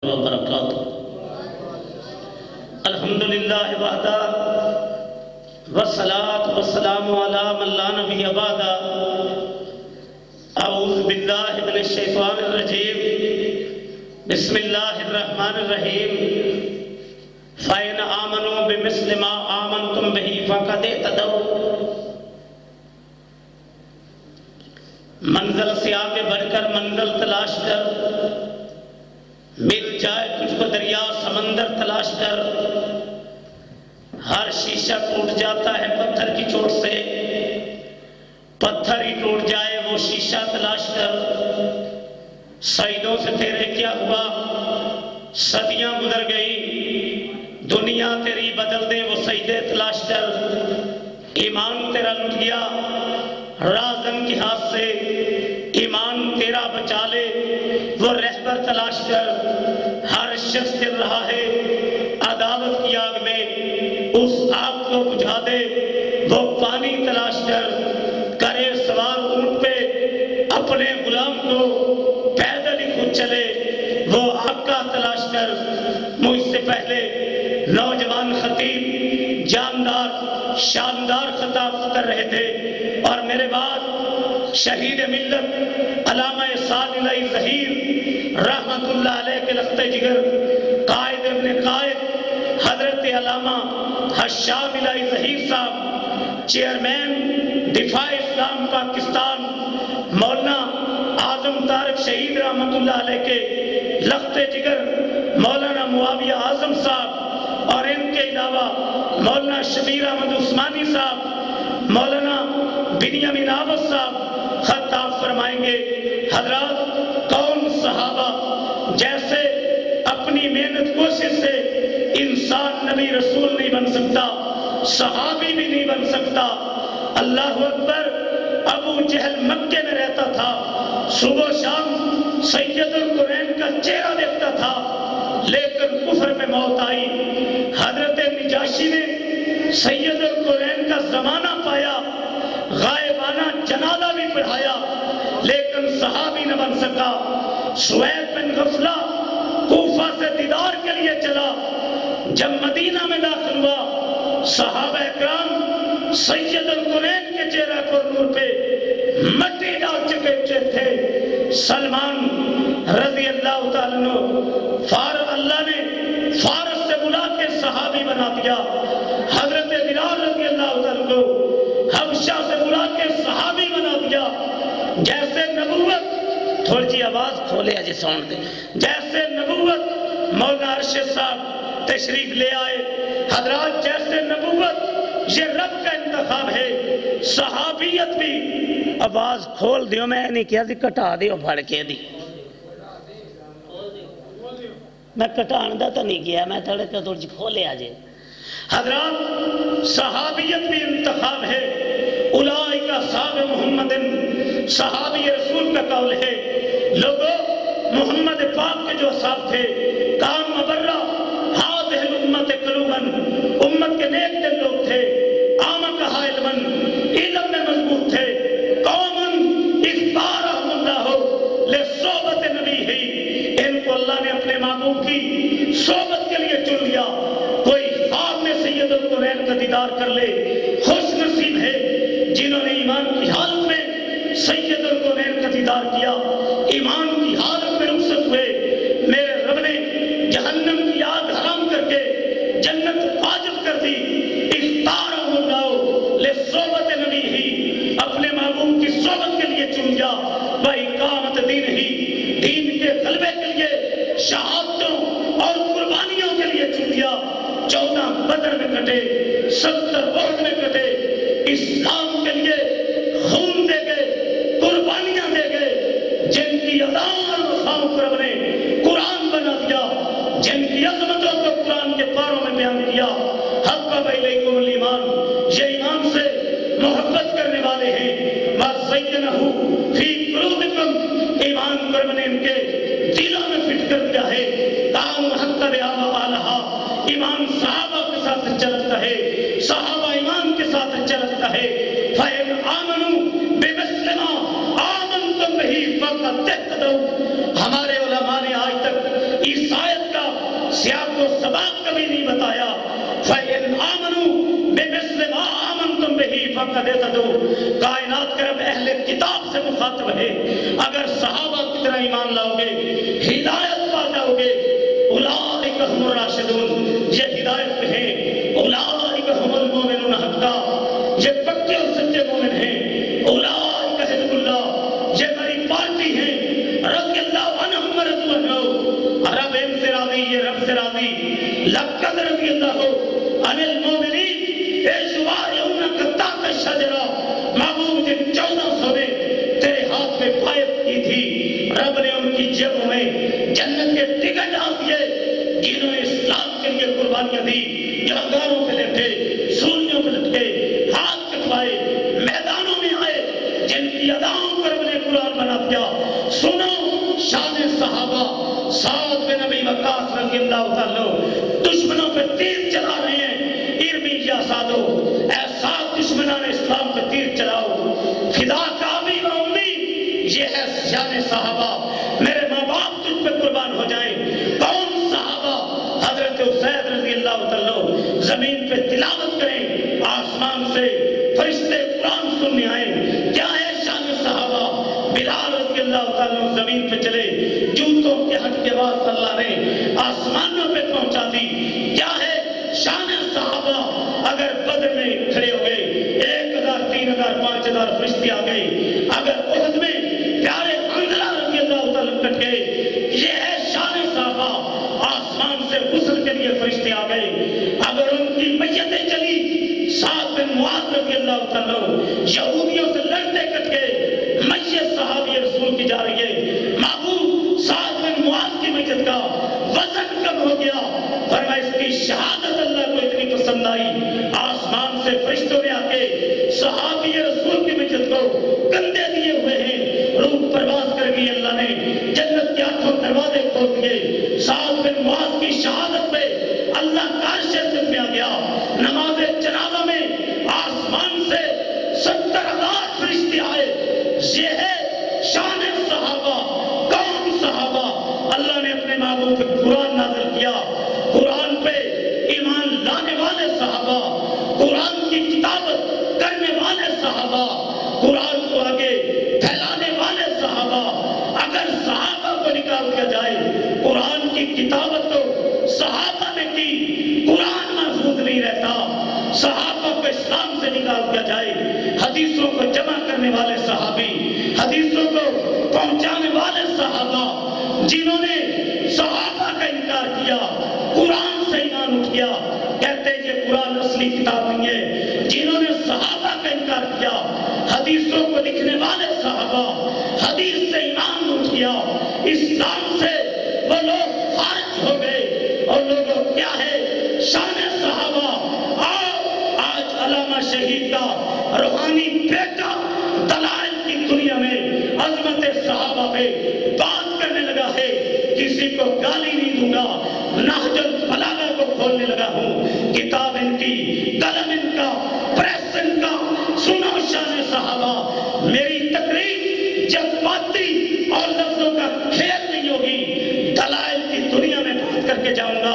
وبرکاتہ۔ الحمدللہ وحدہ والصلاة والسلام علی من لا نبی بعدہ۔ اعوذ باللہ من الشیطان الرجیم، بسم اللہ الرحمن الرحیم۔ فَإِنْ آمَنُوا بِمِثْلِ مَا آمَنْتُمْ بِهِ فَقَدْ اهْتَدَوْا۔ منزل سے آگے بڑھ کر منزل تلاش کر، مل جائے تجھ کو دریا سمندر تلاش کر۔ ہر شیشہ ٹوٹ جاتا ہے پتھر کی چوٹ سے، پتھر ہی ٹوٹ جائے وہ شیشہ تلاش کر۔ سجدوں سے تیرے کیا ہوا، صدیاں گزر گئی، دنیا تیری بدل دے وہ سجدے تلاش کر۔ ایمان تیرا لٹ گیا رازن کے ہاتھ سے، ایمان تیرا بچا لے وہ رہبر تلاش کر۔ ہر شخص چل رہا ہے عداوت کی آگ میں، اس آگ کو بجھا دے وہ پانی تلاش کر۔ کرے سوار اونٹ پہ اپنے غلام کو، پیدل ہی خود چلے وہ آقا تلاش کر۔ مجھ سے پہلے نوجوان خطیب جاندار شاندار خطاب کر رہے تھے، اور میرے بعد شہید ملت علامہ سعد علی ظہیر رحمت اللہ علیہ کے لخت جگر، قائد ابن قائد حضرت علامہ حشام علی ظہیر صاحب، چیئرمین دفاع اسلام پاکستان مولانا اعظم طارق شہید رحمت اللہ علیہ کے لخت جگر مولانا معاویہ اعظم صاحب، اور ان کے علاوہ مولانا شبیر احمد عثمانی صاحب، مولانا بنیامین عابد صاحب خطاب فرمائیں گے۔ حضرات، کون صحابہ جیسے اپنی محنت کوشش سے انسان نبی رسول نہیں بن سکتا، صحابی بھی نہیں بن سکتا۔ اللہ اکبر، ابو جہل مکے میں رہتا تھا، صبح شام سید القرین کا چہرہ دیکھتا تھا، لیکن کفر میں موت آئی۔ حضرت نجاشی نے سید القرین کا زمانہ پایا، غائبانہ جنازہ بھی پڑھایا، لیکن صحابی نہ بن سکا۔ سوید بن غفلہ کوفہ سے دیدار کے لیے چلا، جب مدینہ میں داخل ہوا، صحابہ اکرام سید القرین کے چہرہ پر نور پہ مٹی ڈال چکے تھے۔ سلمان رضی اللہ تعالیٰ عنہ اللہ نے فارس سے بلا کے صحابی بنا دیا۔ حضرت بلال رضی اللہ تعالیٰ عنہ حبشہ سے بلا کے صحابی بنا دیا۔ جیسے نبوت، تھوڑی جی آواز کھولے اجے ساؤنڈ دے، جیسے نبوت مولانا ارشد صاحب تشریف لے آئے۔ حضرات، جیسے نبوت یہ رب کا انتخاب ہے، صحابیت بھی۔ آواز کھول دیو، میں نہیں کیا دی کٹا دیو پھڑ کے دی، میں کٹان دا تو نہیں کیا، میں تھوڑے کہ تھوڑی جی کھولے آجے۔ حضرات، صحابیت بھی انتخاب ہے۔ اولئک اصحاب محمد، صحابی رسول کا قول ہے۔ لوگوں، محمد پاک کے جو اصحاب تھے، کام مبرہ حاضح الامت قلوبا، امت کے نیک دل لوگ تھے، آمک علماً، علم میں مضبوط تھے۔ قوم اختارہم اللہ لصحبت نبی ہی، ان کو اللہ نے اپنے محبوب کی صحبت کے لیے چن لیا۔ کوئی خواب میں سید القرین کا دیدار کر لے، خوش نصیب ہے جنہوں نے ایمان کی حالت میں سید القرین کا دیدار کیا، ایمان کی حالت میں رخصت ہوئے۔ میرے رب نے جہنم کی آگ حرام کر کے جنت واجب کر دی۔ اختارہم اللہ لصحبت نبی ہی، اپنے محبوب کی صحبت کے لیے چن لیا۔ وَإِقَامَتِ دِینِهِ، دین کے غلبے کے لیے، شہادتوں اور قربانیوں کے لیے چن لیا۔ 14 بدر میں کٹے، 70 احد میں کٹے، اسلام کے لیے خون دے گئے، قربانیاں دے گئے، جن کی اداؤں اور وفاؤں کو رب نے قرآن بنا دیا، جن کی عظمتوں کو قرآن کے پاروں میں بیان کیا۔ حبب الیکم الایمان، یہ ایمان سے محبت کرنے والے ہیں۔ وَزَيَّنَهُ فِي قُلُوبِكُمْ، ایمان کو رب نے ان کے دلوں میں فٹ کر دیا ہے۔ کام حق وآلہا، ایمان صحابہ کے ساتھ اچھا لگتا ہے، صحابہ ایمان کے ساتھ اچھا لگتا ہے۔ فَإِنْ آمَنُوا بِمِثْلِ مَا آمَنْتُمْ بِهِ فَقَدْ اهْتَدَوْا، ہمارے علماء نے آج تک عیسائی سیاق و سباق کبھی نہیں بتایا. فَإِنْ آمَنُوا بِمِثْلِ مَا آمَنْتُمْ بِهِ فَقَدْ اهْتَدَوْا. کائنات کا رب اہل کتاب سے مخاطب ہے. اگر صحابہ کی طرح ایمان لاؤ گے ہدایت پا جاؤ گے. اولئک هم الراشدون، یہ ہدایت پہ ہیں. اولئک هم المؤمنون حقا، یہ پکے اور سچے مومن ہیں. اولئک حزب اللہ، یہ میری پارٹی ہے. رضی اللہ عنہم ورضوا عنہ، رب ان سے راضی، یہ رب سے راضی. لقد رضی اللہ عن المؤمنین اذ یبایعونک تحت الشجرہ. محبوب جن 1400 نے تیرے ہاتھ میں بیعت کی تھی، رب نے ان کی جیبوں میں جنت کے ٹکٹ ڈال دیے. جنہوں نے اسلام کے لیے قربانیاں دی، جو انگاروں پہ لیٹے، سولیوں پہ لٹکے، ہاتھ کٹوائے، میدانوں میں آئے، جن کی اداؤں پر رب نے قرآن بنا دیا. سنو شان صحابہ. سعد بن ابی وقاص رضی اللہ تعالیٰ دشمنوں پہ تیر چلا رہے ہیں. ارمی یا سادو، اے سعد دشمنان اسلام پہ تیر چلاؤ. فدا کا ابی و امی، یہ ہے شان صحابہ. میرے ماں باپ تجھ پہ قربان ہو جائیں. کون صحابہ؟ حضرت حسین رضی اللہ تعالیٰ زمین پہ تلاوت کریں، آسمان سے فرشتے قرآن سننے آئیں. کیا ہے شان صحابہ؟ بلال رضی اللہ تعالیٰ زمین پہ چلے، جوتوں کے حق کے بعد اللہ نے آسمانوں پہ پہنچا دی. کیا ہے شان صحابہ؟ اگر بدر میں کھڑے ہو گئے 1000 3000 5000 فرشتے آ گئے. اگر احد میں پیارے حنظلہ رضی اللہ تعالیٰ کٹ گئے. یہ ہے شان صحابہ. آسمان سے غسل کے لیے فرشتے آ گئے. اگر ان کی میتیں چلی، سعد بن معاذ رضی اللہ تعالیٰ یہودیوں سے لڑتے کٹ گئے، میت صحابی رسول کی جا رہی ہے. محبوب سعد بن معاذ کی میت کا وزن کم ہو گیا، فرمایا اس کی شہادت اللہ کو اتنی پسند آئی، آسمان سے فرشتوں نے آ کے صحابی رسول کی میت کو کندھے دیے ہوئے ہیں. روح پرواز کر گئی، اللہ نے جنت کے 8 دروازے کھول دیے. سعد بن معاذ کی شہادت پہ اللہ کا عرش عزت میں آ گیا. نماز جنازہ میں آسمان سے 70,000 فرشتے آئے. یہ ہے شان صحابہ. کون صحابہ؟ اللہ نے اپنے محبوب پہ قرآن نازل کیا. قرآن پہ ایمان لانے والے صحابہ، قرآن کی کتابت کرنے والے صحابہ، قرآن کو آگے پھیلانے والے صحابہ. اگر صحابہ کو نکال دیا جائے، قرآن کی کتابت تو صحابہ نے کی، قرآن محفوظ نہیں رہتا. صحابہ کو اسلام سے نکال دیا جائے، حدیثوں کو جمع کرنے والے صحابی، حدیثوں کو پہنچانے والے صحابہ، جنہوں نے صحابہ کا انکار کیا، قرآن سے ایمان اٹھ گیا، کہتے ہیں یہ قرآن اصلی کتاب نہیں ہے. جنہوں نے صحابہ کا انکار کیا، حدیثوں کو لکھنے والے صحابہ، حدیث سے ایمان اٹھ گیا، اسلام سے وہ لوگ خارج ہو گئے. اور لوگوں کیا ہے شان صحابہ؟ آؤ آج علامہ شہید کا روحانی بیٹا دلائل کی دنیا میں عظمت صحابہ پہ بات کرنے لگا ہے. کسی کو گالی نہیں دوں گا، نہج البلاغہ کو کھولنے لگا ہوں. کتاب ان کی، قلم ان کا، پریس ان کا. سنو شان صحابہ. میری تقریر جذباتی اور لفظوں کا کھیل نہیں ہوگی. دلائل کی دنیا میں بات کر کے جاؤں گا،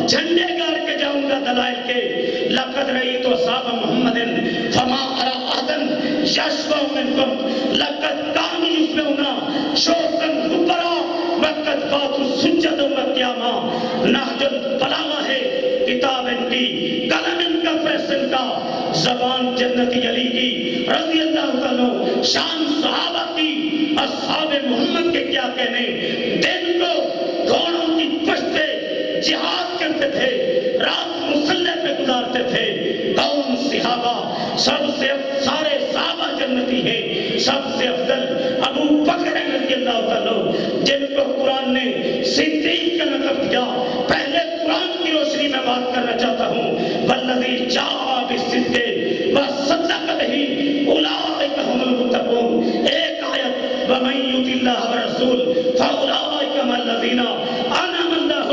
جھنڈے گاڑ کے جاؤں گا دلائل کے. لقد رأیت اصحاب محمد فما ارى احدا یشبع منکم لقد كانوا یشبعون شوقا غبرا وقد باتوا سجدا وقیاما. نہج البلاغہ ہے کتاب ان کی، قلم ان کا، پریس ان کا. زبان جنتی علی کی رضی اللہ تعالیٰ. شان صحابہ کی، اصحاب محمد کے کیا کہنے. دن کو گھوڑوں کی پشت پہ جہاد کرتے تھے، رات مسلح پہ گزارتے تھے. کون صحابہ؟ سب سے سارے صحابہ جنتی ہیں. سب سے افضل ابو بکر رضی اللہ تعالیٰ، جن کو قرآن نے صدیق کا لقب دیا. پہلے قرآن کی روشنی میں بات کرنا چاہتا ہوں. والذی جاء بالصدق وصدق بہ اولئک هم المتقون. ایک آیت ومن یطع اللہ والرسول فاولئک مع الذین انعم اللہ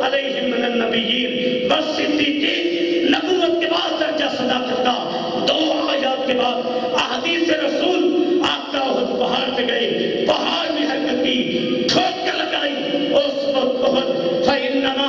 علیہم من النبیین والصدیقین. نبوت کے بعد درجہ صداقت کا. 2 آیات کے بعد احادیث رسول. آقا احد پہاڑ پہ گئے، پہاڑ میں حرکت کی، ٹھوکر لگائی. اس وقت احد فإنما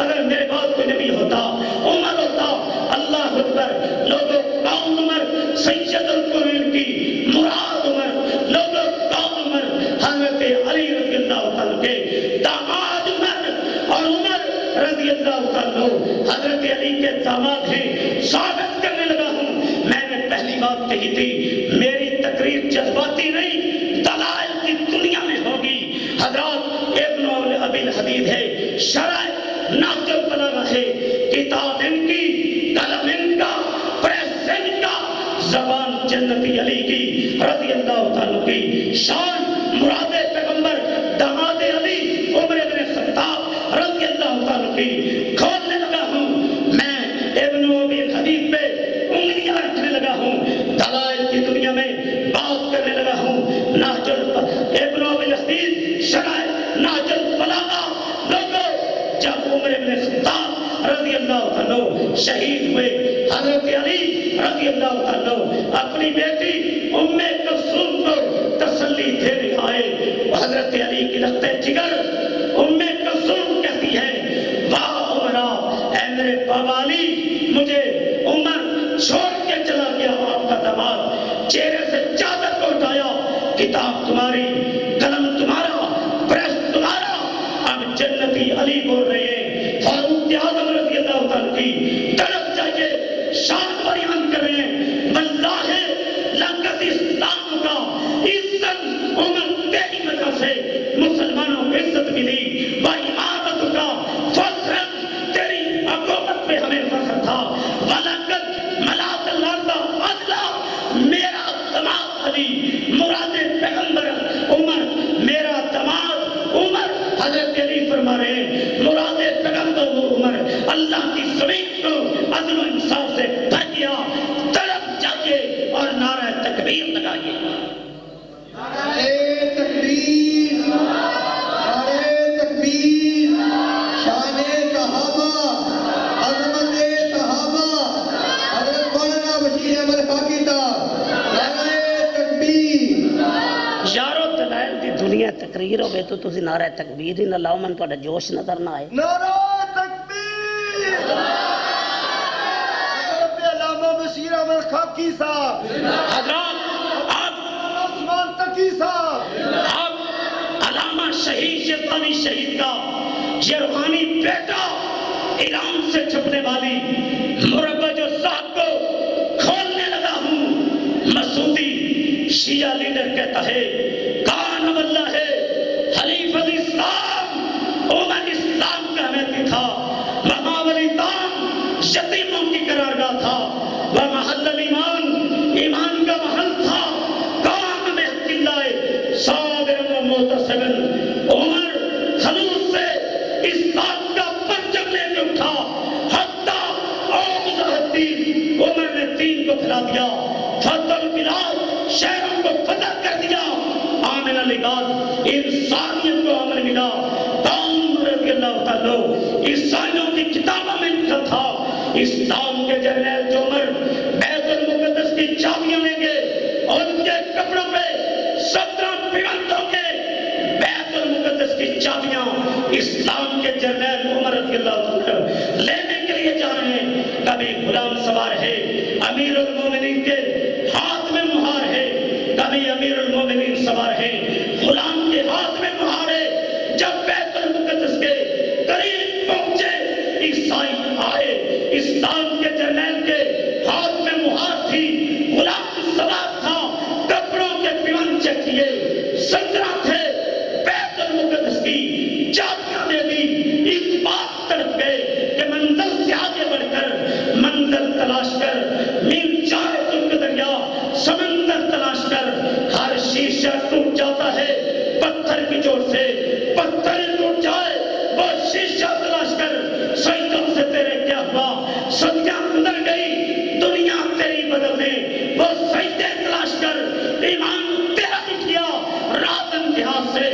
اگر میرے بعد کوئی نبی ہوتا عمر ہوتا. اللہ اکبر. لوگوں کون عمر؟ سید القرون کی مراد عمر. لوگوں کون عمر؟ حضرت علی رضی اللہ تعالیٰ کے داماد عمر. اور عمر رضی اللہ تعالیٰ حضرت علی کے داماد ہیں. ثابت کرنے لگا ہوں. میں نے پہلی بات کہی تھی میری تقریر جذباتی نہیں دلائل کی دنیا میں ہوگی. حضرات ابن ابی الحدید ہے, شرح نہج البلاغہ ہے, کتاب ان کی, قلم ان کا, پریس ان کا, زبان جنتی علی کی رضی اللہ تعالیٰ کی. شان مراد پیغمبر داماد علی عمر بن خطاب رضی اللہ تعالیٰ کی کھولنے لگا ہوں. میں ابن ابی الحدید پہ انگلیاں رکھنے لگا ہوں, دلائل کی دنیا میں بات کرنے لگا ہوں. نہج ابن ابی الحدید شرح نہج البلاغہ. لوگوں جب عمر بن خطاب رضی اللہ تعالیٰ شہید ہوئے, حضرت علی رضی اللہ تعالیٰ اپنی بیٹی ام کلثوم کو تسلی دینے آئے. حضرت علی کی لخت جگر ام کلثوم کہتی ہے واہ عمرہ, اے میرے بابا علی, مجھے عمر چھوڑ کے چلا گیا آپ کا داماد. چہرے سے چادر کو اٹھایا, کتاب تمہاری, قلم تمہارا, پریس تمہارا. اب جنتی علی بول رہے ہیں. فاروق اعظم رضی اللہ تعالیٰ کی طرف جائیے, شان بیان کر رہے ہیں. واللہ لقد اسلام کا عزت عمر تیری وجہ سے مسلمانوں کو عزت ملی. وعمارت کا فخر تیری حکومت پہ ہمیں فخر تھا. ولقد ملات الارض عدلا, میرا داماد علی مراد پیغمبر عمر, میرا داماد عمر. حضرت علی فرما رہے ہیں مراد پیغمبر عمر اللہ کی زمین کو عدل و انصاف سے بھر دیا. طرف جائیے اور نعرہ تکبیر لگائیے. نعرہ تکبیر, نعرہ تکبیر. شان صحابہ, عظمت صحابہ, حضرت مولانا بشیر احمد خاکی صاحب. نعرہ تکبیر. یارو دلائل دی دنیا تقریر ہوئے تو تسی نعرہ تکبیر ہی نہ لاؤ, من تو جوش نظر نہ آئے. نعرہ تکبیر. حضرت علامہ بشیر احمد خاکی صاحب. حضرات عثمان تقی صاحب. اب علامہ شہید یزدانی شہید کا یہ روحانی بیٹا ایران سے چھپنے والی مربع صاحب کو کھولنے لگا ہوں. مسعودی شیعہ لیڈر کہتا ہے کان واللہ ہے حلیف الاسلام, عمر اسلام کا حمیتی تھا. وما ولیدان یتیموں کی قرارگاہ تھا. ومحل الایمان, ایمان کا محل تھا. کام بحق اللہ صابر و محتسب. عمر خلوص سے اسلام کا پرچم لے کے اٹھا. حتی اوز الدین, عمر نے دین کو پھیلا دیا. فتح البلاد, شہروں کو فتح کر دیا. آمن العباد, انسانیت کو امن ملا. عمر رضی اللہ تعالیٰ عیسائیوں کی کتابوں میں لکھا تھا اسلام کے جرنیل جو عمر بیت المقدس کی چابیاں لیں گے اور ان کے کپڑوں پہ 17 پیوندوں کے بیت المقدس کی چابیاں اسلام کے جرنیل عمر رضی اللہ تعالیٰ لینے کے لیے جا رہے ہیں. کبھی غلام سوار ہے, امیر المومنین کے ہاتھ میں مہار ہے. کبھی امیر المومنین سوار ہے, غلام کے ہاتھ میں مہار ہے. جب بیت المقدس کے قریب پہنچے عیسائی آئے, اسلام کے جرنیل کے ہاتھ میں مہار تھی, غلام سوار تھا, کپڑوں کے پیون چیک کیے, 17 تھے. بیت المقدس کی چابیاں دے دی. ایک بات تڑپ گئے کہ منزل سے آگے بڑھ کر منزل تلاش کر, میل جائے ترک دریا, سمندر تلاش کر. ہر شیشہ ٹوٹ جاتا ہے پتھر کی چوٹ سے, پتھر ٹوٹ جائے وہ شیشہ تلاش کر. سجدوں سے تیرے کیا ہوا, صدیاں گزر گئی دنیا تیری بدلنے, وہ سجدے تلاش کر. ایمان تیرا مٹ گیا رات امتحان سے,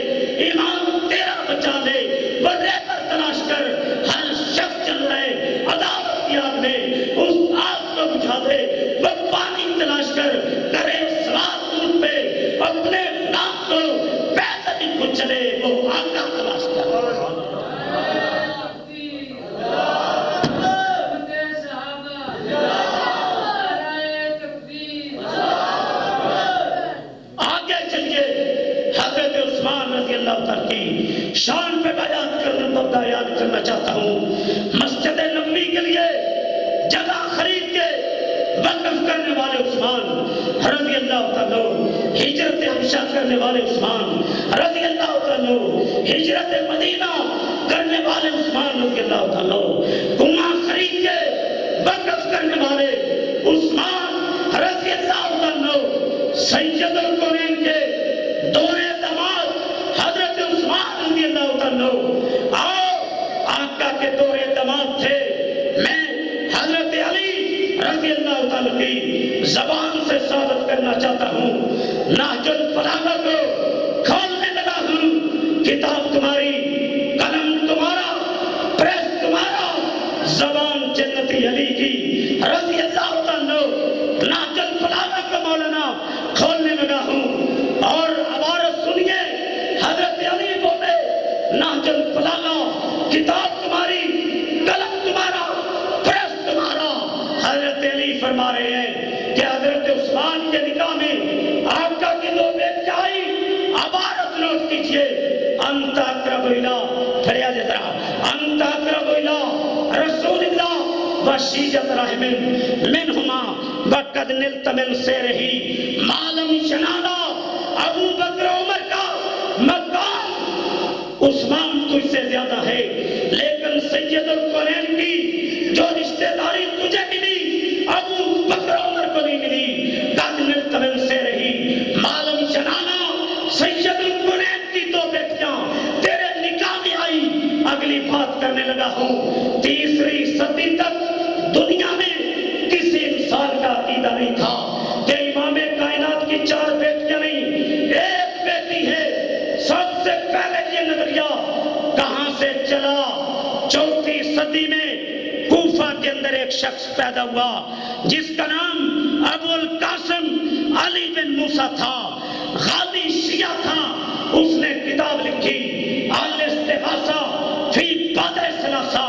ایمان تیرا بچا لے. وہ ریبر تلاش کر, ہر شخص چل رہے عدالت کی آگ میں, اس آگ کو بجھا دے. وہ پانی تلاش کر, کرے سوار اونٹ پہ, اپنے نام کو پیدل ہی خود چلے. وہ آگا تلاش کر. کی شان پہ بیان کرنا چاہتا ہوں. مسجد نبوی کے لیے جگہ خرید کے وقف کرنے والے عثمان رضی اللہ تعالیٰ، ہجرت حبشہ کرنے والے عثمان رضی اللہ تعالیٰ، ہجرت مدینہ کرنے والے عثمان رضی اللہ تعالیٰ، کنواں خرید کے وقف کرنے والے عثمان رضی اللہ تعالیٰ، سید القرین کے دورے دماغ حضرت عثمان رضی اللہ تعالیٰ آقا کے دورے دماغ تھے. میں حضرت علی رضی اللہ تعالیٰ کی زبان سے ثابت کرنا چاہتا ہوں. نہج البلاغہ کو کھولنے لگا ہوں. کتاب تمہاری، قلم تمہارا، پریس تمہارا، زبان جنتی علی کی رضی اللہ تعالیٰ. نہج البلاغہ کا مولانا کھولنے لگا ہوں اور عبارت سنیے. حضرت علی بولے نہج البلاغہ کتاب تمہاری، قلم تمہارا، پریس تمہارا. حضرت علی فرما رہے ہیں کہ حضرت عثمان کے نکاح میں آقا کی دو بیٹیاں آئی. عبارت نوٹ کیجئے. انت اقرب الی، فریاد ذرا، انت اقرب الی رسول اللہ وشیجت رحم منہما وقد نلت من سیرہی معلم شنانا. ابو بکر عمر کا مقام عثمان تجھ سے زیادہ ہے، لیکن سید القرین کی جو رشتہ داری تجھے ملی ابو بکر عمر کو نہیں ملی. قد نلت من سیرہی معلم شنانا. سید القرین کی دو بیٹیاں تیرے نکاح میں آئی. اگلی بات کرنے لگا ہوں. تیسری صدی تک دنیا میں کسی انسان کا عقیدہ نہیں تھا کہ امام کائنات کی 4 بیٹیاں نہیں، ایک بیٹی ہے. سب سے پہلے یہ نظریہ کہاں سے چلا؟ 4تھی صدی میں کوفہ کے اندر ایک شخص پیدا ہوا جس کا نام ابو القاسم علی بن موسیٰ تھا. غازی شیعہ تھا. اس نے کتاب لکھی الاستغاثہ فی بدء ثلاثہ.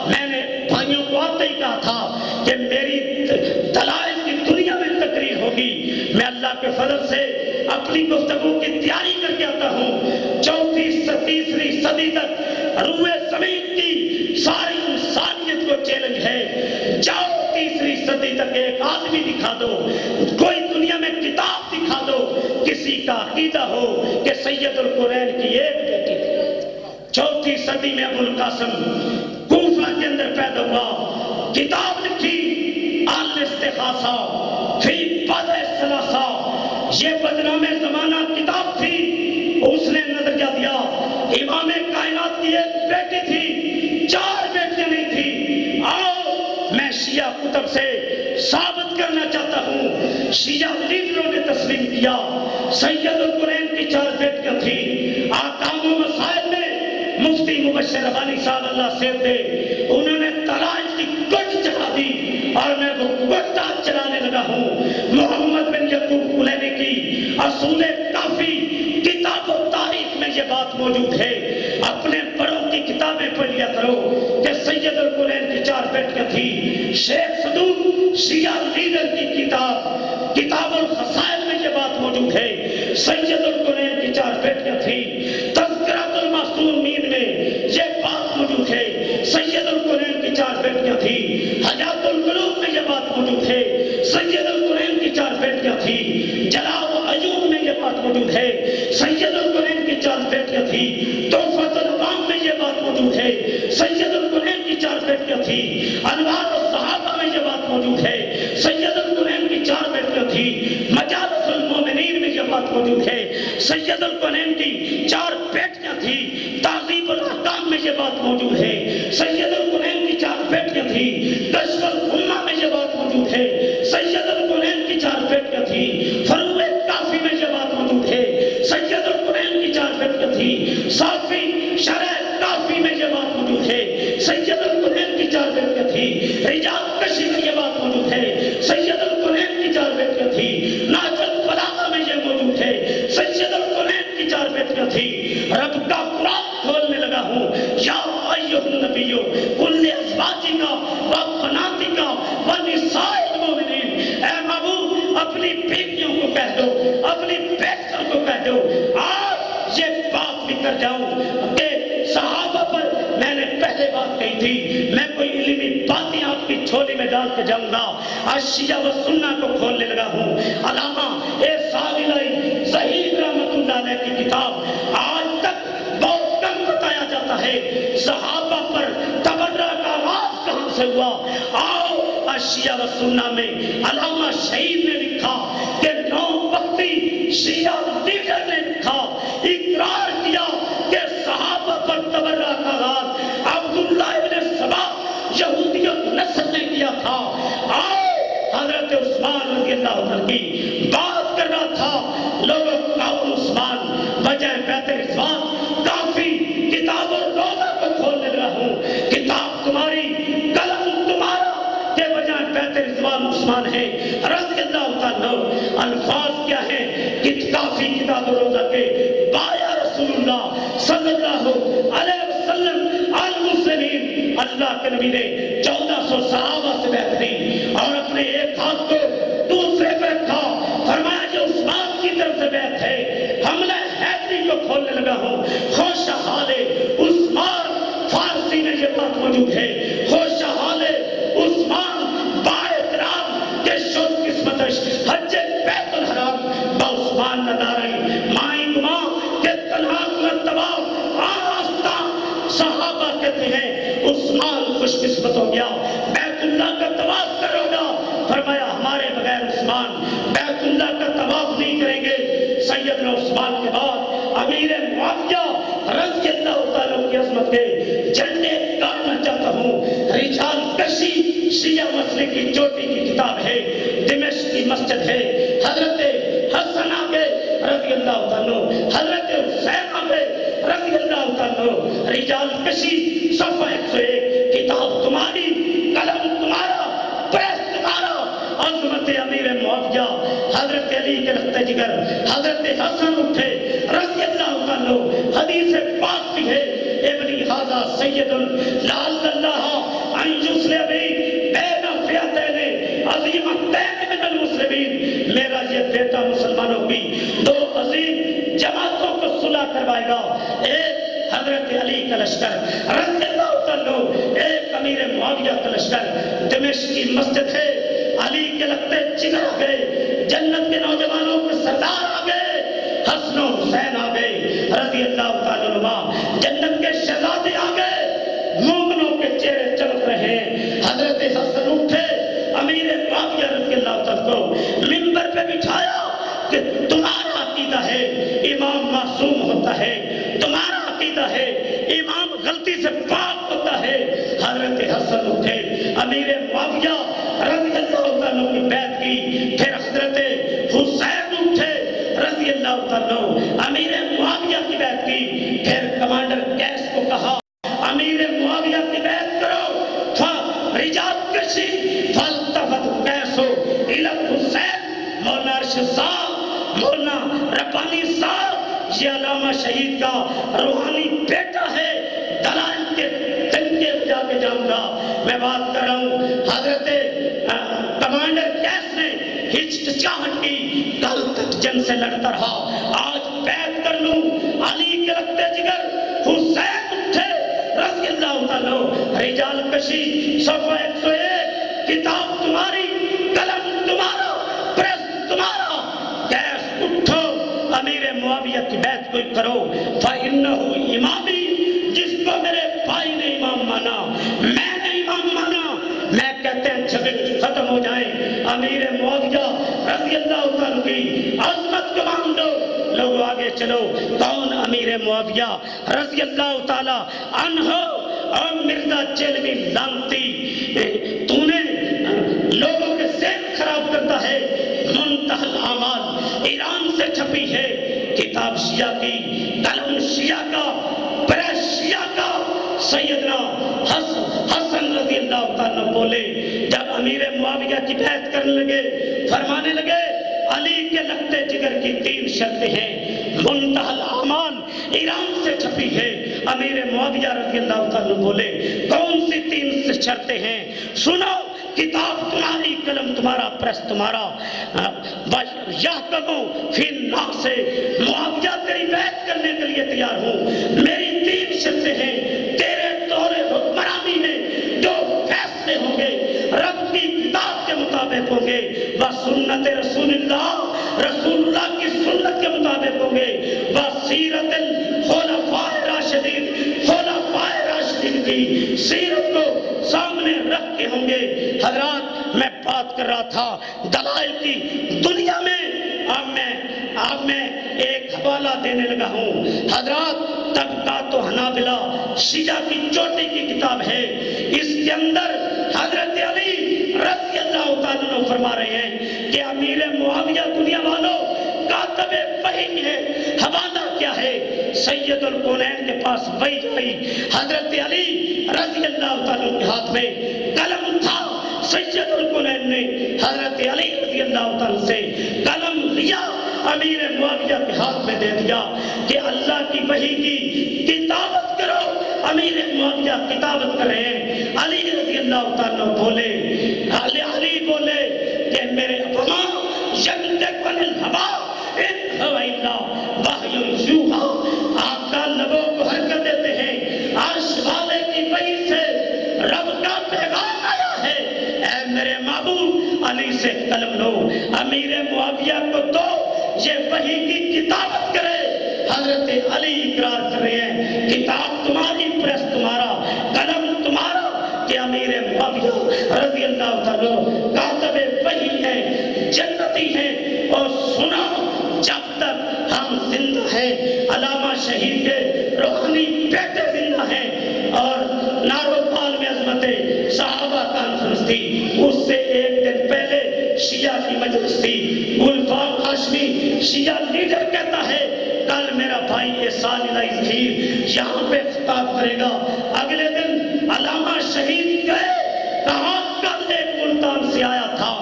میں نے بھائیوں کو آتے ہی کہا تھا کہ میری دلائل کی دنیا میں تقریر ہوگی. میں اللہ کے فضل سے اپنی گفتگو کی تیاری کر کے آتا ہوں. 4تھی سے 3ری صدی تک روئے زمین کی ساری انسانیت کو چیلنج ہے. جاؤ 3ری صدی تک ایک آدمی دکھا دو، کوئی دنیا میں کتاب دکھا دو کسی کا عقیدہ ہو کہ سید القرین کی ایک بیٹی تھی. 4تھی صدی میں ابو القاسم کوفہ کے اندر پیدا ہوا. کتاب لکھی الاستغاثہ فی بدء ثلاثہ. یہ بدنام زمانہ کتاب تھی. اس نے نظریہ دیا امام کائنات کی ایک بیٹی تھی، 4 بیٹیاں نہیں تھی. آؤ میں شیعہ کتب سے ثابت کرنا چاہتا ہوں. شیعہ لیڈروں نے تسلیم کیا سید القرین کی 4 بیٹیاں تھی. احکام و مسائل میں مفتی مبشر ربانی صاحب اللہ سیر دے انہوں نے طلاق کی گٹ چڑھا دی اور میں وہ گٹ چلانے لگا ہوں. محمد بن یعقوب کلینی کی اصول کافی کتاب و تاریخ میں یہ بات موجود ہے. اپنے بڑوں کی کتابیں پڑھ لیا کرو کہ سید القرین کی 4 بیٹیاں تھی. شیخ صدوق شیعہ لیڈر کی کتاب کتاب الخصائل میں یہ بات موجود ہے. سید القرین کی 4 بیٹیاں تھی. تذکرۃ المعصومین میں یہ بات موجود ہے. سید القرین کی 4 بیٹیاں تھی. حیات القلوب میں یہ بات موجود ہے. سید القرین کی 4 بیٹیاں تھی. جلاء و عیون میں یہ بات موجود ہے. سید القرین کی 4 بیٹیاں تھی. تحفۃ العوام میں یہ بات موجود ہے. سید القرین کی 4 بیٹیاں تھی. انوار الصحابہ میں یہ بات موجود ہے. سید القرین کی 4 بیٹیاں تھی. مجالس المومنین میں یہ بات موجود ہے. سید القرین کی 4 بیٹیاں تھی. تہذیب الاحکام میں یہ بات موجود ہے. سید القرین کی 4 بیٹیاں تھی. کشف الامہ میں یہ بات موجود ہے. سید القرین کی 4 بیٹیاں تھی. فروع کافی میں یہ بات موجود ہے. سید القرین کی 4 بیٹیاں تھی. صافی شرح کافی میں یہ بات موجود ہے. سید القرین کی 4 بیٹیاں تھی. رجال کشی میں یہ بات موجود ہے. سید القرین کی 4 بیٹیاں تھی. نہج البلاغہ میں یہ موجود ہے. سید القرین کی 4 بیٹیاں تھی. رب کا قرآن کھولنے لگا ہوں. یا ایھا النبی قل لازواجک و بناتک و نساء المؤمنین. اے محبوب اپنی بیٹیوں کو کہہ دو، اپنی بیٹیوں کو کہہ دو. آج یہ بات کر جاؤں کہ صحابہ پر میں نے پہلے بات کہی تھی، میں کوئی علمی باتیں آپ کی جھولی میں ڈال کے جاؤں گا، آج شیعہ و سنہ کو کھولنے لگا ہوں۔ علامہ احسان الہی ظہیر رحمۃ اللہ علیہ کی کتاب آج تک بہت کم بتایا جاتا ہے، صحابہ پر تبرہ کا آغاز کہاں سے ہوا؟ آؤ شیعہ و سنہ میں علامہ شہید نے لکھا کہ 9 وقتی شیعہ لیڈر نے لکھا، اقرار کیا کہ صحابہ پر تبرہ کا آغاز عبداللہ ابن سبا یہودیت نسل نے کیا تھا۔ آؤ حضرت عثمان رضی اللہ عنہ کی بات کر رہا تھا، لوگوں کون عثمان بجائے بیت رضوان کافی کتاب اور روزہ کو کھولنے لگا ہوں، کتاب تمہاری قلم تمہارا کے بجائے بیت رضوان عثمان ہے رضی اللہ عنہ۔ الفاظ کیا ہے کہ کافی کتاب اور روزہ کے بایا رسول اللہ صلی اللہ علیہ وسلم المسلمین، اللہ کے نبی نے 1400 صحابہ سے بیعت دی اور اپنے ایک ہاتھ کو دوسرے پہ رکھا، فرمایا جو عثمان کی طرف سے بیعت ہے، حملہ حیدری کو کھولنے لگا ہوں۔ خوش حال عثمان، فارسی میں یہ بات موجود ہے، خوش حال عثمان با احترام کے شد قسمتش حج بیت الحرام با عثمان ندارئی مائیں گما کے تنہا کنت تباہ آراستہ۔ صحابہ کہتے ہیں عثمان خوش قسمت ہو گیا، بیت اللہ کا طواف کرو گا، فرمایا ہمارے بغیر عثمان بیت اللہ کا طواف نہیں کریں گے۔ سیدنا عثمان کے بعد امیر معاویہ رضی اللہ تعالیٰ کی عظمت کے جھنڈے گاڑنا چاہتا ہوں۔ رجال کشی شیعہ مسئلے کی چوٹی کی کتاب ہے، دمشق کی مسجد ہے، حضرت حسن آگے رضی اللہ تعالیٰ، حضرت حسین آگے رضی اللہ تعالیٰ، رجال کشی صفحہ 101، کتاب تمہاری قلم تمہارا پریس تمہارا، عظمت امیر معاویہ حضرت علی کے لخت جگر حضرت حسن اٹھے رضی اللہ تعالیٰ، حدیث پاک بھی ہے ابنی حاضہ سید لعل اللہ ان یصلح بی بین فئتین عظیمتین من المسلمین، میرا یہ بیٹا مسلمانوں کی 2 عظیم جماعتوں کو صلح کروائے گا، ایک حضرت علی کا لشکر رضی اللہ تعالیٰ، ایک امیر معاویہ کا لشکر۔ دمشق کی مسجد ہے، علی کے لگتے جگر آ گئے، جنت کے نوجوانوں کے سردار آ گئے، حسن و حسین آ گئے رضی اللہ تعالیٰ عنہ، جنت کے شہزادے آ گئے، مومنوں کے چہرے چمک رہے ہیں۔ حضرت حسن اٹھے، امیر معاویہ رضی اللہ تعالیٰ کو منبر پہ بٹھایا کہ تمہارا عقیدہ ہے امام معصوم ہوتا ہے، تمہارا عقیدہ ہے امام غلطی سے پاک ہوتا ہے۔ حضرت حسن اٹھے، امیر معاویہ رضی اللہ عنہ کی بیعت کی، پھر حضرت حسین اٹھے رضی اللہ عنہ، امیر معاویہ کی بیعت کی، پھر کمانڈر قیس کو کہا امیر معاویہ کی بیعت کرو، رجال کشی فالتفت قیس الی حسین، مولانا ارشد صاحب، مولانا ربانی صاحب، یہ علامہ شہید کا روحانی بیٹا ہے، دلائل کے تنکے جا کے جاؤں گا۔ میں بات کر رہا ہوں حضرت کمانڈر قیس نے ہچکچاہٹ کی، کل تک جنگ سے لڑتا رہا، آج بیعت کر لوں، علی کے رکھتے جگر حسین اٹھے رضی اللہ تعالیٰ، رجال کشی صفحہ 101، کتاب تمہاری قلم تمہارا پریس تمہارا، قیس اٹھو امیر معاویہ کی بیعت کوئی کرو، فَإِنَّهُ امامی، جس کو میرے بھائی نے امام مانا، میں نے امام مانا، میں کہتے ہیں جھگڑے ختم ہو جائیں، امیر معاویہ رضی اللہ تعالیٰ کی عظمت کو مان لو، لوگوں آگے چلو۔ کون امیر معاویہ رضی اللہ تعالیٰ عنہ؟ اور مرزا چیلوی لانتی، تو نے لوگوں کے ذہن خراب کرتا ہے۔ منتہی الاعمال ایران سے چھپی ہے، کتاب شیعہ کی، قلم شیعہ کا، پریس شیعہ کا۔ سیدنا حسن رضی اللہ تعالیٰ بولے، جب امیر معاویہ کی بیعت کرنے لگے، فرمانے لگے علی کے لگتے جگر کی 3 شرطیں ہیں، منتہی الاعمال ایران سے چھپی ہے۔ امیر معاویہ رضی اللہ تعالیٰ بولے کون سی 3 شرطیں ہیں؟ سنو، کتاب تمہاری، قلم تمہارا، پریس تمہارا، یحکمو فی الناس، معاویہ تیری بیعت کرنے کے لیے تیار ہوں۔ میری 3 شرطیں ہیں، تیرے دور حکمرانی میں جو فیصلے ہوں گے رب کی کتاب کے مطابق ہوں گے، وسنت رسول اللہ کی سنت کے مطابق ہوں گے، وسیرت الخلفاء الراشدین، خلفاء راشدین کی سیرت کو سامنے رکھ کے ہوں گے۔ حضرات میں بات کر رہا تھا دلائل کی دنیا میں، اب میں ایک حوالہ دینے لگا ہوں۔ حضرات طبقات و حنابلہ شیعہ کی چوٹی کی کتاب ہے، اس کے اندر حضرت علی رضی اللہ تعالیٰ عنہ فرما رہے ہیں کہ امیر معاویہ دنیا والوں کاتب وحی ہے۔ حوالہ کیا ہے؟ سید الکونین کے پاس وحی آئی، حضرت علی رضی اللہ تعالیٰ کے ہاتھ میں قلم تھا، سید الکونین نے حضرت علی رضی اللہ تعالیٰ سے قلم لیا، امیر معاویہ کے ہاتھ میں دے دیا کہ اللہ کی وحی کی کتابت کرو۔ امیر معاویہ کتابت کر رہے ہیں، علی رضی اللہ تعالیٰ بولے، علی بولے کہ میرے وما ینطق عن الہوا ان هو الا وحی یوحی، آقا لبوں کو حرکت دیتے ہیں، عرش والے کی وحی سے رب کا پیغام آیا ہے، اے میرے معبود علی سے قلم لو۔ امیر معاویہ کو دو یہ وحی کی کتابت کرے۔ حضرت علی اقرار کر رہے ہیں کتاب تمہاری، پریس تمہارا، قلم تمہارا، کہ امیر معاویہ رضی اللہ تعالیٰ کاتب وحی ہے، جنتی ہے، اور سنا جب تک ہم زندہ ہیں، علامہ شہید کے روحانی بیٹے زندہ ہیں، اور ناروپال میں عظمت صحابہ کانفرنس تھی، اس سے ایک دن پہلے شیعہ کی مجلس تھی، گلفام ہاشمی شیعہ لیڈر کہتا ہے کل میرا بھائی احسان الہی ظہیر یہاں پہ خطاب کرے گا۔ اگلے دن علامہ شہید گئے، کہاں کل ایک ملتان سے آیا تھا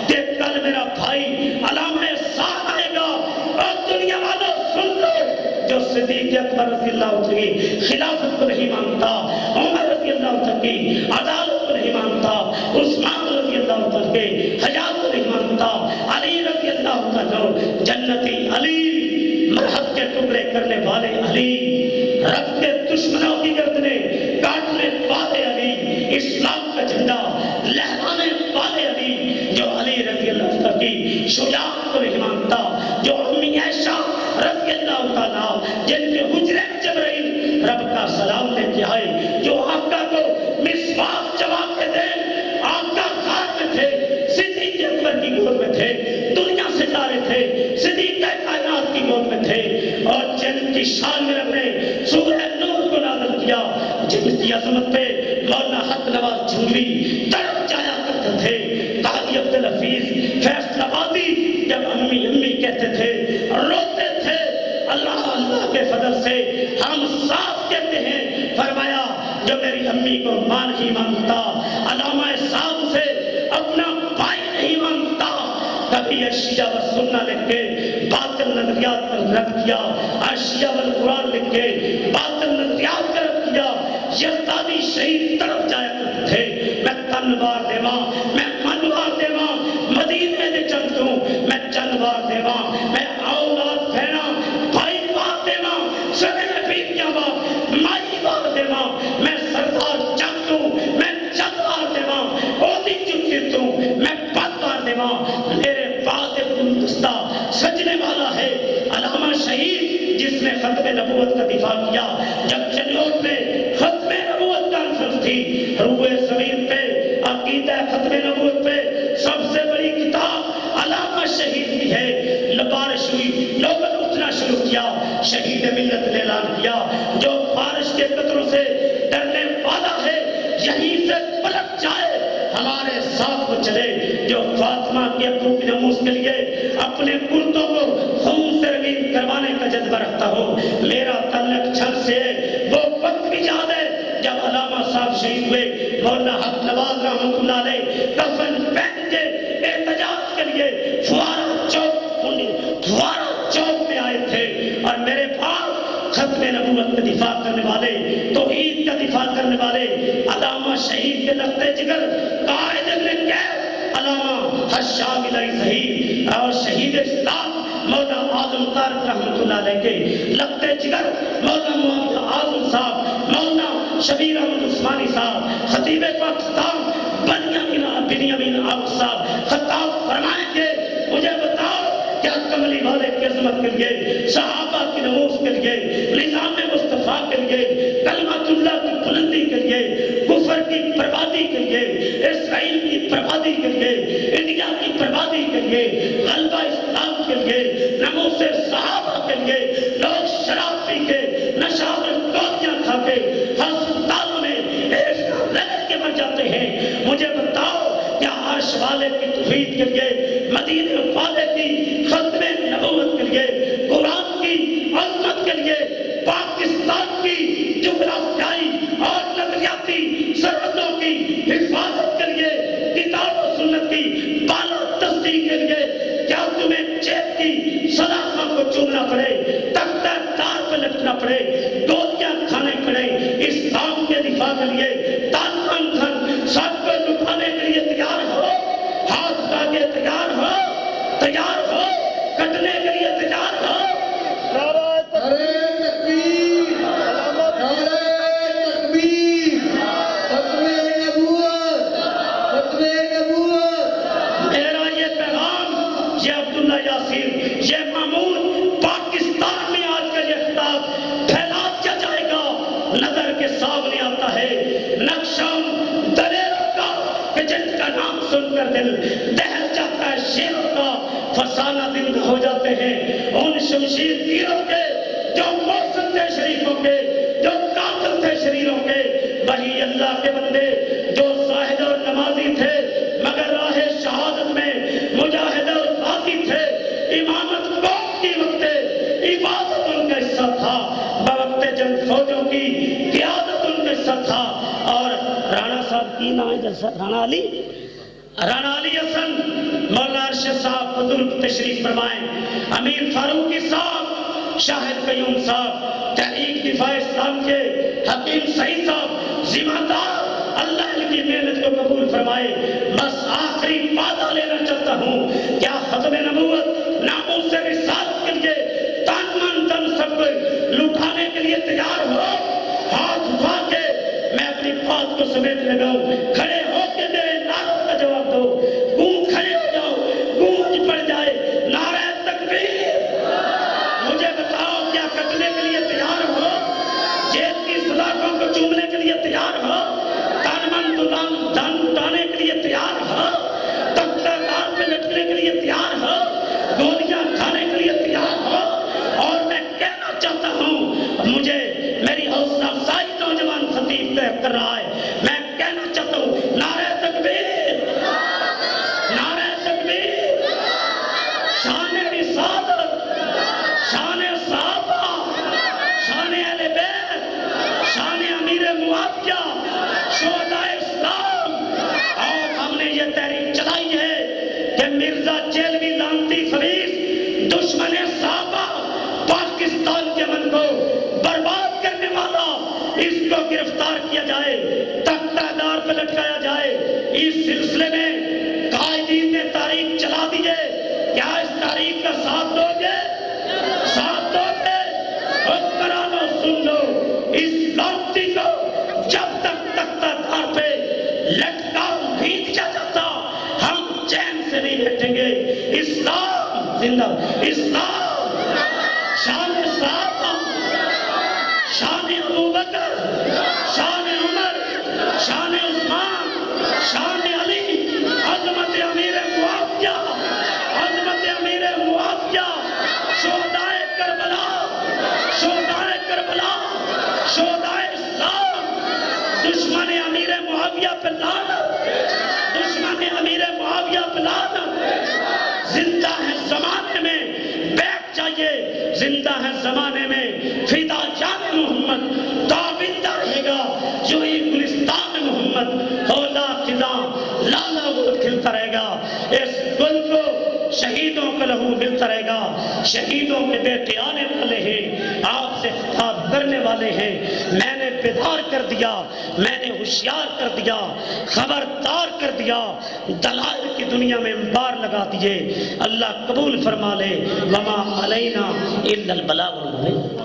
کہ کل میرا بھائی علامہ احسان آئے گا، اور دنیا والوں سن لو، جو صدیق اکبر رضی اللہ عنہ کی خلافت کو نہیں مانتا، عمر رضی اللہ عنہ کی عدالت کو نہیں مانتا، عثمان رضی اللہ عنہ کے حیات کو نہیں مانتا، علی رضی اللہ عنہ جنتی علی، مرحب کے ٹکڑے کرنے والے علی، رب کے دشمنوں کی گردنیں کاٹنے والے علی، اسلام کا جھنڈا لہرانے والے علی، جو علی رضی اللہ عنہ کی شجاعت کو نہیں مانتا، جو امی عائشہ رضی اللہ تعالیٰ جن کے حجرے میں جبرائیل رب کا سلام لے کے آئے، جو آقا کو مسواک چبا کے دے، آقا غار میں تھے، صدیق اکبر کی گود میں تھے، دنیا سے جا رہے تھے، صدیق کائنات کی گود میں تھے، اور جن کی شان میں رب نے سورہ نور کو نازل کیا، جن کی عظمت پہ مولانا حق نواز جھنگوی تڑپ جایا کرتے تھے، قاضی عبدالحفیظ فیصل آبادی جب امی امی کہتے تھے روتے تھے، اللہ کے فضل سے ہم صاف کہتے ہیں، فرمایا جو میری امی کو ماں نہیں مانتا، علامہ صاحب سے اپنا بھائی نہیں مانتا، کبھی اشیاء و سنہ لکھ کے باطل نظریات پر رد کیا، اشیاء و قرآن لکھ کے باطل نظریات پر رد کیا، یزدانی شہید طرف جایا کرتے تھے، میں تنوار دیواں، میں منوار دیواں، مدینے دے چند ہوں، میں چنوار دیواں، میں اولاد بھینا بھائی وار دیواں، سنے بیٹیاں وار مائی وار دیواں، میں سردار چند ہوں، میں چنوار دیواں، اولی چکت ہوں، میں پتوار دیواں، میرے بعد گلدستہ سجنے والا ہے علامہ شہید جس نے ختم نبوت کا دفاع کیا۔ جب چنوٹ میں ختم نبوت کانفرنس تھی، روئے زمین پہ عقیدہ ختم نبوت پہ سب سے بڑی کتاب علامہ شہید کی ہے، بارش ہوئی، لوگوں نے اٹھنا شروع کیا، شہید ملت نے اعلان کیا، جو بارش کے قطروں سے ڈرنے والا ہے یہیں سے پلٹ جائے، ہمارے ساتھ وہ چلے، جو فاطمہ کے ابو کی ناموس کے لیے اپنے کردوں کو خون سے رنگین کروانے کا جذبہ رکھتا ہو، میرا تعلق چھن سے ہے، وہ وقت بھی یاد ہے جب علامہ صاحب شہید ہوئے، مولانا حق نواز رحمۃ اللہ علیہ کفن پہن کے احتجاج کے لیے فوارہ چوک میں آئے تھے، اور میرے پاس ختم نبوت کا دفاع کرنے والے، توحید کا دفاع کرنے والے علامہ شہید کے لختے جگر قائد ابن کیف علامہ حشام الہی ظہیر اور شہید اسلام مولانا اعظم طارق رحمت اللہ علیہ کے لختے جگر مولانا معاویہ اعظم صاحب، مولانا شبیر احمد عثمانی صاحب، خطیب پاکستان بنیامین عابد صاحب خطاب فرمائیں گے مجھے بتاؤ کیا کملی والے کی عظمت کے لیے، صحابہ کی نموز کے لیے، نظام مصطفیٰ کے لیے، کلمت اللہ کی بلندی کے لیے، کفر کی بربادی کے لیے، اسرائیل کی بربادی کے لیے، انڈیا کی بربادی کے لیے، غلبہ اسلام کے لیے، نموز صحابہ کے لیے لوگ شراب پی کے، نشاور گولیاں کھا کے ہسپتالوں میں رہ کے مر جاتے ہیں، مجھے بتاؤ کیا عرش والے کی توحید کے لیے، مدینے والے کی ختم نبوت کے لیے، قرآن کی عظمت کے لیے، پاکستان کی جغرافیائی اور نظریاتی سرحدوں کی حفاظت کے لیے، کتاب و سنت کی بالا تصدیق کے لیے کیا تمہیں چیک کی سلاخوں کو چومنا پڑے، تختہ دار پہ لٹنا پڑے، گولیاں کھانے پڑے، اسلام کے دفاع کے لیے تن من دھن سب کو لٹانے کے لیے تیار ہو، ہاتھ آگے تیار ہو، تیار ہو، کٹنے کے لیے تیار ہو۔ نعرہ تکبیر، نعرہ تکبیر، ختم نبوت، ختم نبوت۔ میرا یہ پیغام، یہ عبداللہ یاسین، یہ معمول پاکستان میں آج کا یہ خطاب پھیلا دیا جائے گا۔ نظر کے سامنے آتا ہے نقشم دلیروں کا کہ جن کا نام سن کر دل دہل جاتا ہے، شیروں کا فسانہ زندہ ہو جاتے ہیں، ان شمشیر تیروں کے جو موسم تھے شریفوں کے، جو قاتل تھے شریروں کے، وہی اللہ کے بندے جو زاہد اور نمازی تھے مگر راہ شہادت میں مجاہد اور غازی تھے، امامت قوم کی وقت عبادت ان کا حصہ تھا، بوقت جنگ فوجوں کی قیادت ان کا حصہ تھا۔ اور رانا صاحب کی نام ہے جلسہ رانا علی حسن مولانا ارشد صاحب بزرگ تشریف فرمائیں، امیر فاروقی صاحب، شاہد قیوم صاحب، تحریک دفاع اسلام کے حکیم سعید صاحب، ذمہ دار، اللہ ان کی محنت کو قبول فرمائے۔ بس آخری وعدہ لینا چاہتا ہوں، کیا ختم نبوت ناموس رسالت کے لیے تن من دھن سب کو لٹانے کے لیے تیار ہو؟ ہاتھ اٹھا کے میں اپنی بات کو سمیٹ لگاؤں، کھڑے ہو کے میرے نعروں کا جواب دو، گونج کھڑے ہو جاؤ، گونج پڑ جائے نعرہ تکبیر۔ مجھے بتاؤ کیا کٹنے کے لیے تیار ہو؟ جیل کی سلاخوں کو چومنے کے لیے تیار ہو؟ تن من دھن اٹھانے کے لیے تیار ہو؟ تختہ دار پہ لٹنے کے لیے تیار ہو؟ گولیاں کھانے کے لیے تیار ہو؟ اور میں کہنا چاہتا ہوں، مجھے میری حوصلہ افزائی نوجوان خطیب کر رہا ہے، میں کہنا چاہتا ہوں نعرہ تکبیر، نعرہ تکبیر، شان رسالت، شان صحابہ، شان اہل بیت، شان امیر معاویہ، شہداء اسلام۔ اور ہم نے یہ تحریک چلائی ہے کہ مرزا چیلوی لانتی خبیث دشمن صحابہ، پاکستان کے امن کو برباد کرنے والا، اس کو گرفتار کیا جائے، تختہ دار پہ لٹکایا جائے۔ اس سلسلے میں قائدین نے تاریخ چلا دیے، کیا اس تاریخ کا ساتھ دو گے؟ ساتھ دو گے؟ حکمرانوں سن لو، اس لانتی کو جب تک تختہ دار پہ لٹکا نہیں دیا جاتا ہم چین سے نہیں بیٹھیں گے۔ اسلام زندہ، اسلام، شان صحابہ، شان ابوبکر، شان عمر، شان عثمان، شان علی، عظمت امیر معاویہ، عظمت امیر معاویہ، شہداء کربلا، شہداء کربلا، شہداء اسلام، دشمن امیر معاویہ پہ لعنت، دشمن امیر معاویہ پہ لعنت، زندہ ہے زمانے میں بیٹھ جائیے، زندہ ہے زمانے میں فدا جان محمد تابندہ رہے گا، جو ہی گلستان محمد اولا خزاں لالا گل کھلتا رہے گا، اس گل کو شہیدوں کا لہو ملتا رہے گا، شہیدوں کے بیٹے آنے والے ہیں، آپ سے خطاب کرنے والے ہیں۔ میں نے بیدار کر دیا، میں نے ہوشیار کر دیا، خبردار کر دیا، دلائل کی دنیا میں انبار لگا دیے۔ اللہ قبول فرما لے۔ وما علینا الا البلاغ المبین۔